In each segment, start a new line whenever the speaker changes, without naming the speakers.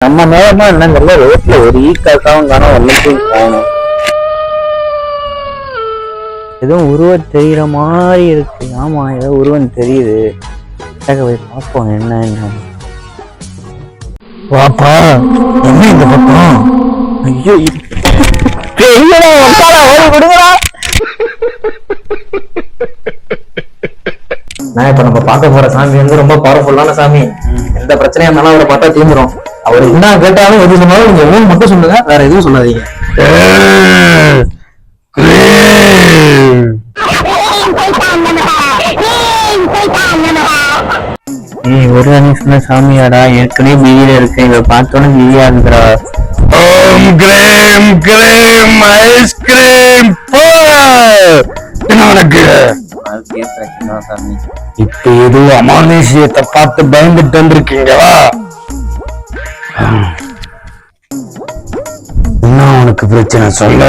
நம்ம நேரமா என்னங்கல்ல ரோட்ல ஒரு ஈக்காக்காவும் காணும் ஒன்னைக்கும் காணும். ஏதோ உருவம் தெரியுற மாதிரி இருக்கு. ஆமா ஏதோ உருவம் தெரியுது. போய் பார்ப்போம் என்ன. வாப்பா என்ன இந்த பக்கம்? ஐயோ
நான் இப்ப நம்ம பார்க்க போற சாமி வந்து ரொம்ப பவர்ஃபுல்லான சாமி. எந்த பிரச்சனையா இருந்தாலும் அவரை பார்த்தா தீந்துரும். அவர் என்ன கேட்டாலும் எது சொன்னாலும் நீங்க ஊன் மட்டும் சொல்லுங்க, வேற எதுவும் சொல்லாதீங்க.
ஒரு சொன்ன சாமியாடா ஏற்கனவே பிரியில இருக்கு. இவ பார்த்தோன்னு பிரியா இருக்கிறா. ஓம் கிரேம் கிரேம் ஐஸ்கிரீம் உனக்கு சாமி. இப்ப ஏதோ அமானுஷியத்தை பார்த்து பயந்துட்டு வந்திருக்கீங்களா? என்ன உனக்கு பிரச்சனை சொல்ல?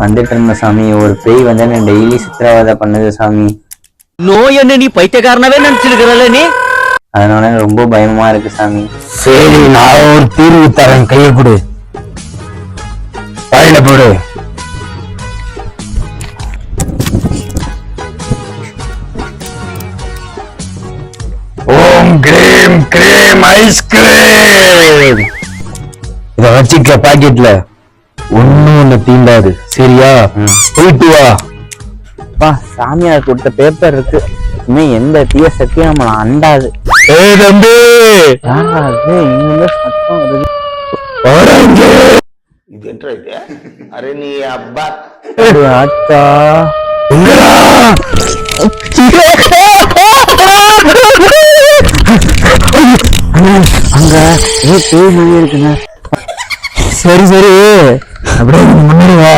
வந்துட்டு இருந்த சாமி, ஒரு பேய் வந்து என்ன டெய்லி சித்திரவதை பண்ணுது சாமி.
நோய் என்ன நீ பைத்தியக்காரனவே நினைச்சிருக்கிறல்ல நீ?
அதனால ரொம்ப பயமா இருக்கு சாமி.
சரி, நான் ஒரு தீர்வு தரேன், கையை கொடு. வாயில போடு. ஓம் கிரீம் கிரீம் ஐஸ்கிரீம். இத வச்சுக்க பாக்கெட்ல. ஒண்ணு தீண்டாது, சரியா? போயிட்டு வா.
சாமியார் கொடுத்த பேப்பர் இருக்கு. இன்னும் எந்த தீய சக்தியும் நம்மள அண்டாது.
தம்பி
சத்தம் வருது.
இது என்ன இது? அரே நீ அப்பா
ஆத்தா அங்க ஏதோ பேய் மொழி இருக்குங்க.
சரி அப்படியே முன்னாடி வா.